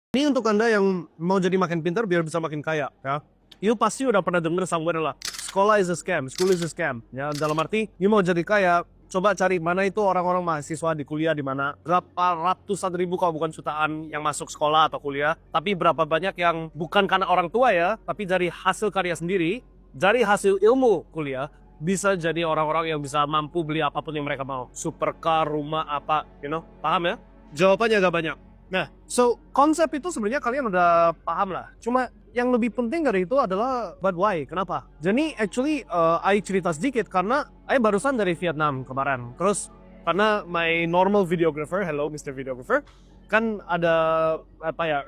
Ini untuk Anda yang mau jadi makin pintar biar bisa makin kaya, ya. You pasti udah pernah denger somewhere lah, sekolah is a scam, school is a scam. Ya, dalam arti, you mau jadi kaya, coba cari mana itu orang-orang mahasiswa di kuliah di mana. Berapa ratusan ribu kalau bukan jutaan yang masuk sekolah atau kuliah, tapi berapa banyak yang bukan karena orang tua ya, tapi dari hasil karya sendiri, dari hasil ilmu kuliah, bisa jadi orang-orang yang bisa mampu beli apapun yang mereka mau. Supercar, rumah, apa, paham ya? Jawabannya agak banyak. Nah, so konsep itu sebenarnya kalian udah paham lah. Cuma yang lebih penting dari itu adalah but why? Kenapa? Jadi actually I cerita sedikit karena I barusan dari Vietnam kemarin. Terus karena my normal videographer, hello Mr. Videographer, kan ada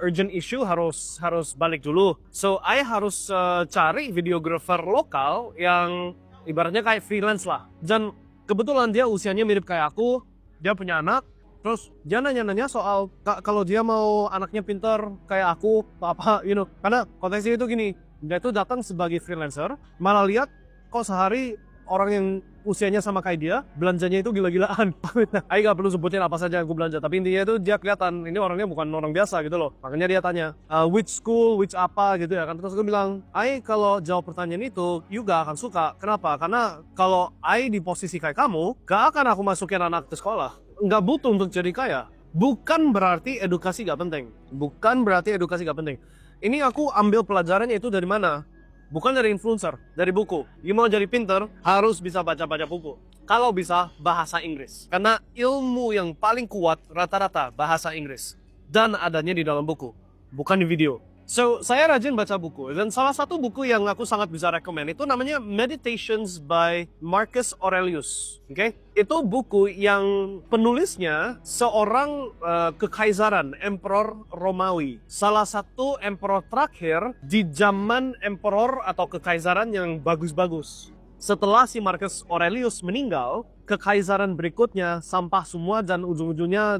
urgent issue harus balik dulu. So I harus cari videographer lokal yang ibaratnya kayak freelance lah. Dan kebetulan dia usianya mirip kayak aku, dia punya anak. Terus dia nanya-nanya soal kalau dia mau anaknya pintar kayak aku apa, karena konteksnya itu gini, dia itu datang sebagai freelancer, malah lihat kok sehari orang yang usianya sama kayak dia belanjanya itu gila-gilaan. Nah, Ayo gak perlu sebutin apa saja yang aku belanja, tapi intinya itu dia kelihatan ini orangnya bukan orang biasa gitu loh. Makanya dia tanya which school, which apa gitu ya kan. Terus aku bilang, kalau jawab pertanyaan itu you gak akan suka. Kenapa? Karena kalau di posisi kayak kamu, gak akan aku masukin anak ke sekolah. Nggak butuh untuk jadi kaya. Bukan berarti edukasi gak penting. Bukan berarti edukasi gak penting. Ini aku ambil pelajarannya itu dari mana? Bukan dari influencer, dari buku. You mau jadi pinter, harus bisa baca-baca buku. Kalau bisa, bahasa Inggris. Karena ilmu yang paling kuat rata-rata bahasa Inggris. Dan adanya di dalam buku, bukan di video. So, saya rajin baca buku. Dan salah satu buku yang aku sangat bisa rekomend itu namanya Meditations by Marcus Aurelius. Oke? Itu buku yang penulisnya seorang kekaisaran, Emperor Romawi. Salah satu emperor terakhir di zaman emperor atau kekaisaran yang bagus-bagus. Setelah si Marcus Aurelius meninggal, kekaisaran berikutnya sampah semua dan ujung-ujungnya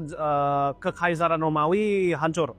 kekaisaran Romawi hancur,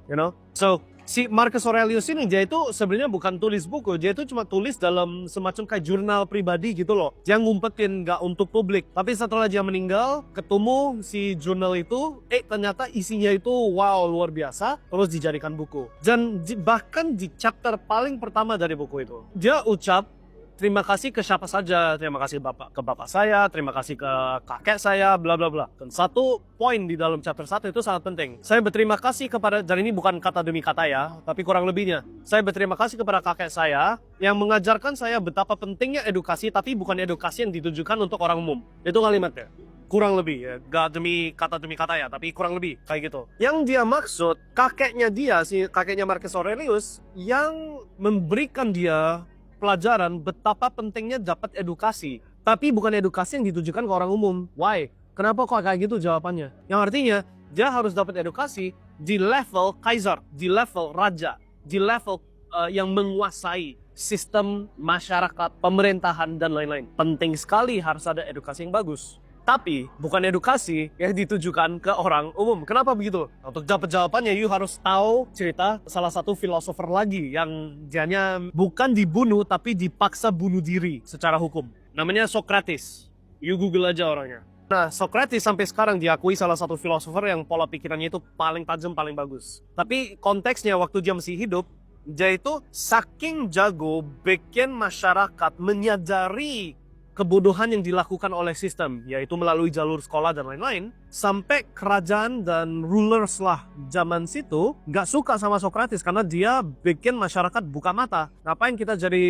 So, si Marcus Aurelius ini dia itu sebenarnya bukan tulis buku, dia itu cuma tulis dalam semacam kayak jurnal pribadi gitu loh. Dia ngumpetin nggak untuk publik. Tapi setelah dia meninggal, ketemu si jurnal itu, ternyata isinya itu wow luar biasa, terus dijadikan buku. Dan bahkan di chapter paling pertama dari buku itu, dia ucap terima kasih ke siapa saja, terima kasih ke bapak saya, terima kasih ke kakek saya, bla bla bla. Dan satu poin di dalam chapter 1 itu sangat penting. Saya berterima kasih kepada, dan ini bukan kata demi kata ya, tapi kurang lebihnya. Saya berterima kasih kepada kakek saya yang mengajarkan saya betapa pentingnya edukasi, tapi bukan edukasi yang ditujukan untuk orang umum. Itu kalimatnya. Kurang lebih ya, gak demi kata ya, tapi kurang lebih kayak gitu. Yang dia maksud, kakeknya dia, si kakeknya Marcus Aurelius, yang memberikan dia pelajaran betapa pentingnya dapat edukasi, tapi bukan edukasi yang ditujukan ke orang umum. Why? Kenapa kok kayak gitu jawabannya? Yang artinya dia harus dapat edukasi di level kaisar, di level raja, di level yang menguasai sistem masyarakat, pemerintahan dan lain-lain. Penting sekali harus ada edukasi yang bagus. Tapi bukan edukasi yang ditujukan ke orang umum. Kenapa begitu? Untuk dapat jawabannya, you harus tahu cerita salah satu filosofer lagi yang dianya bukan dibunuh tapi dipaksa bunuh diri secara hukum. Namanya Socrates. You Google aja orangnya. Nah, Socrates sampai sekarang diakui salah satu filosofer yang pola pikirannya itu paling tajam, paling bagus. Tapi konteksnya waktu dia masih hidup, dia itu saking jago bikin masyarakat menyadari kebodohan yang dilakukan oleh sistem, yaitu melalui jalur sekolah dan lain-lain, sampai kerajaan dan rulers lah zaman situ nggak suka sama Socrates karena dia bikin masyarakat buka mata. Ngapain kita jadi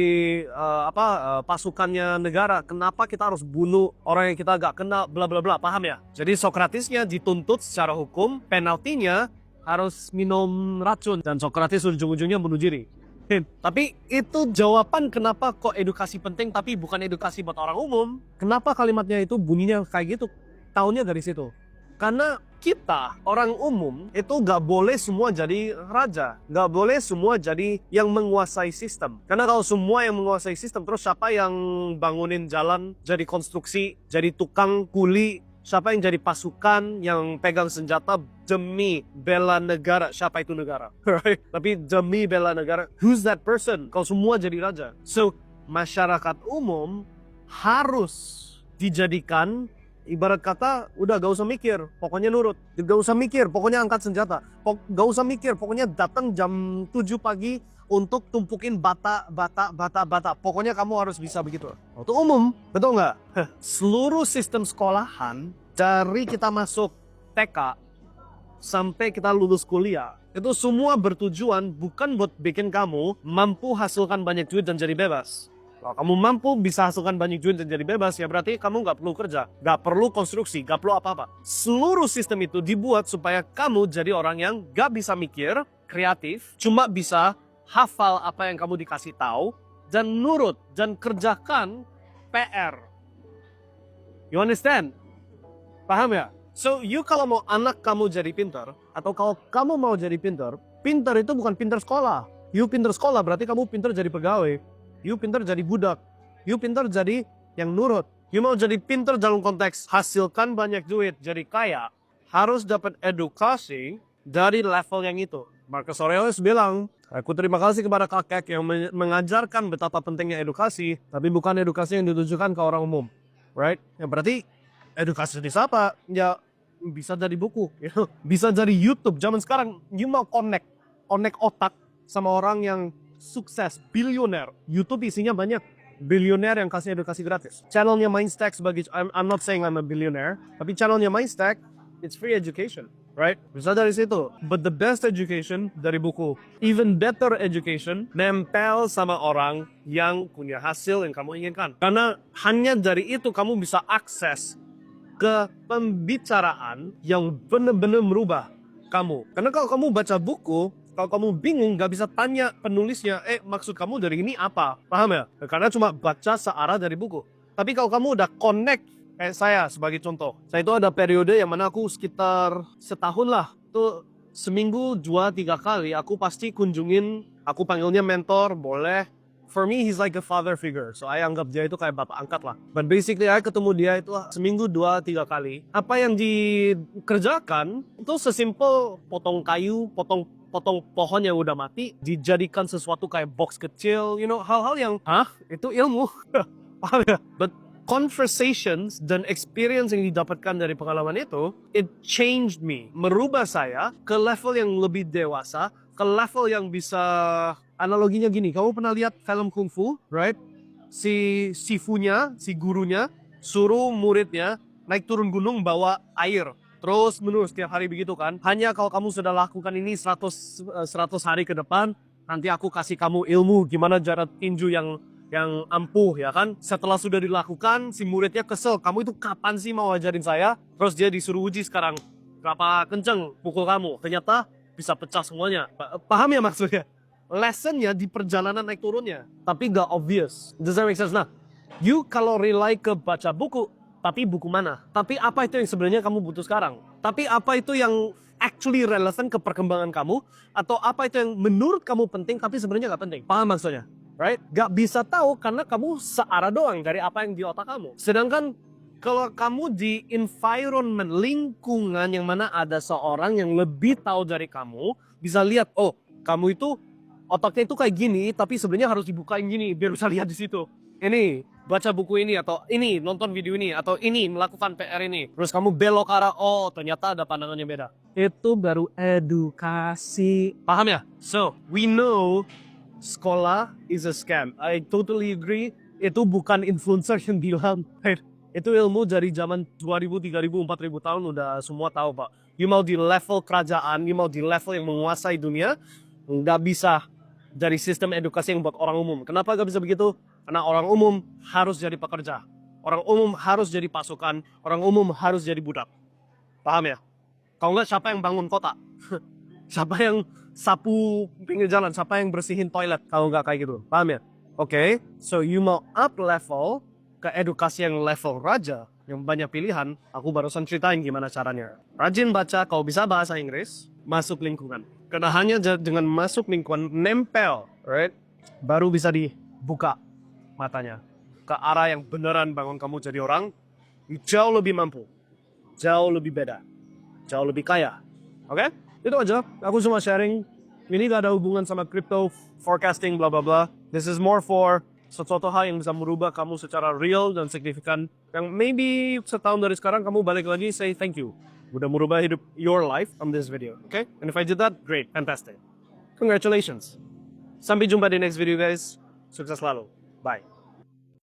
pasukannya negara? Kenapa kita harus bunuh orang yang kita nggak kenal? Bla bla bla, paham ya? Jadi Socratesnya dituntut secara hukum, penaltinya harus minum racun dan Socrates ujung-ujungnya bunuh diri. Tapi itu jawaban kenapa kok edukasi penting tapi bukan edukasi buat orang umum. Kenapa kalimatnya itu bunyinya kayak gitu? Tahunnya dari situ. Karena kita, orang umum, itu gak boleh semua jadi raja. Gak boleh semua jadi yang menguasai sistem. Karena kalau semua yang menguasai sistem, terus siapa yang bangunin jalan, jadi konstruksi, jadi tukang kuli, siapa yang jadi pasukan yang pegang senjata demi bela negara? Siapa itu negara? Right? Tapi demi bela negara, who's that person? Kalau semua jadi raja. So, masyarakat umum harus dijadikan Ibarat kata, udah gak usah mikir, pokoknya nurut. Gak usah mikir, pokoknya angkat senjata. Gak usah mikir, pokoknya datang jam 7 pagi untuk tumpukin bata. Pokoknya kamu harus bisa begitu. Itu umum, betul nggak? Seluruh sistem sekolahan, dari kita masuk TK sampai kita lulus kuliah, itu semua bertujuan bukan buat bikin kamu mampu hasilkan banyak duit dan jadi bebas. Kalau kamu mampu bisa hasilkan banyak duit dan jadi bebas, ya berarti kamu nggak perlu kerja, nggak perlu konstruksi, nggak perlu apa-apa. Seluruh sistem itu dibuat supaya kamu jadi orang yang nggak bisa mikir, kreatif, cuma bisa hafal apa yang kamu dikasih tahu, dan nurut, dan kerjakan PR. You understand? Paham ya? So, you kalau mau anak kamu jadi pintar, atau kalau kamu mau jadi pintar, pintar itu bukan pintar sekolah. You pintar sekolah berarti kamu pintar jadi pegawai. You pintar jadi budak. You pintar jadi yang nurut. You mau jadi pintar dalam konteks hasilkan banyak duit, jadi kaya, harus dapat edukasi dari level yang itu. Marcus Aurelius bilang, aku terima kasih kepada kakek yang mengajarkan betapa pentingnya edukasi, tapi bukan edukasi yang ditujukan ke orang umum. Right? Ya berarti edukasi jenis apa? Ya bisa dari buku, bisa dari YouTube. Zaman sekarang, you mau connect otak sama orang yang sukses, bilioner. YouTube isinya banyak bilioner yang kasih edukasi gratis. Channelnya Mindstack sebagai, I'm not saying I'm a billionaire, tapi channelnya Mindstack, it's free education, right? Bisa dari situ. But the best education dari buku. Even better education, nempel sama orang yang punya hasil yang kamu inginkan. Karena hanya dari itu kamu bisa akses ke pembicaraan yang benar-benar merubah kamu. Karena kalau kamu baca buku, kalau kamu bingung, gak bisa tanya penulisnya, maksud kamu dari ini apa? Paham ya? Karena cuma baca searah dari buku. Tapi kalau kamu udah connect, kayak saya sebagai contoh. Saya itu ada periode yang mana aku sekitar setahun lah. Itu seminggu 2-3 kali aku pasti kunjungin, aku panggilnya mentor, boleh. For me, he's like a father figure. So, I anggap dia itu kayak bapak angkat lah. But basically, I ketemu dia itu seminggu 2-3 kali. Apa yang dikerjakan, itu sesimpel potong kayu, potong pohon yang udah mati, dijadikan sesuatu kayak box kecil, you know, hal-hal yang, itu ilmu. Paham ya? But conversations dan experience yang didapatkan dari pengalaman itu, it changed me. Merubah saya ke level yang lebih dewasa, ke level yang bisa, analoginya gini, kamu pernah lihat film Kung Fu, right? Si sifunya, si gurunya, suruh muridnya naik turun gunung bawa air. Terus menerus tiap hari begitu kan. Hanya kalau kamu sudah lakukan ini 100 hari ke depan, nanti aku kasih kamu ilmu gimana cara tinju yang ampuh ya kan. Setelah sudah dilakukan, si muridnya kesel. Kamu itu kapan sih mau ajarin saya? Terus dia disuruh uji sekarang. Berapa kenceng pukul kamu? Ternyata bisa pecah semuanya. Paham ya maksudnya? Lessonnya di perjalanan naik turunnya. Tapi gak obvious. Does that make sense? Nah, you kalau rely ke baca buku, tapi buku mana? Tapi apa itu yang sebenarnya kamu butuh sekarang? Tapi apa itu yang actually relevan ke perkembangan kamu? Atau apa itu yang menurut kamu penting tapi sebenarnya gak penting? Paham maksudnya? Right? Gak bisa tahu karena kamu searah doang dari apa yang di otak kamu. Sedangkan kalau kamu di environment, lingkungan yang mana ada seorang yang lebih tahu dari kamu, bisa lihat, oh kamu itu otaknya itu kayak gini, tapi sebenarnya harus dibukain gini biar bisa lihat di situ. Ini baca buku ini, atau ini nonton video ini, atau ini melakukan PR ini. Terus kamu belok ke arah, oh ternyata ada pandangannya beda. Itu baru edukasi. Paham ya? So, we know sekolah is a scam. I totally agree. Itu bukan influencer yang bilang. Itu ilmu dari zaman 2000, 3000, 4000 tahun udah semua tahu Pak. You mau di level kerajaan, you mau di level yang menguasai dunia, nggak bisa dari sistem edukasi yang buat orang umum. Kenapa nggak bisa begitu? Karena orang umum harus jadi pekerja. Orang umum harus jadi pasukan. Orang umum harus jadi budak. Paham ya? Kalau nggak, siapa yang bangun kota? Siapa yang sapu pinggir jalan? Siapa yang bersihin toilet? Kalau nggak kayak gitu. Paham ya? Oke, so you mau up level ke edukasi yang level raja, yang banyak pilihan. Aku barusan ceritain gimana caranya. Rajin baca, kalau bisa bahasa Inggris, masuk lingkungan. Karena hanya dengan masuk lingkungan, nempel, right? Baru bisa dibuka matanya ke arah yang beneran bangun kamu jadi orang jauh lebih mampu, jauh lebih beda, jauh lebih kaya. Oke? Itu aja. Aku cuma sharing. Ini gak ada hubungan sama crypto, forecasting, bla bla bla. This is more for sesuatu hal yang bisa merubah kamu secara real dan signifikan. Yang maybe setahun dari sekarang kamu balik lagi say thank you. Udah merubah hidup your life from this video. Okay? And if I did that, great, fantastic. Congratulations. Sampai jumpa di next video guys. Sukses selalu. Bye.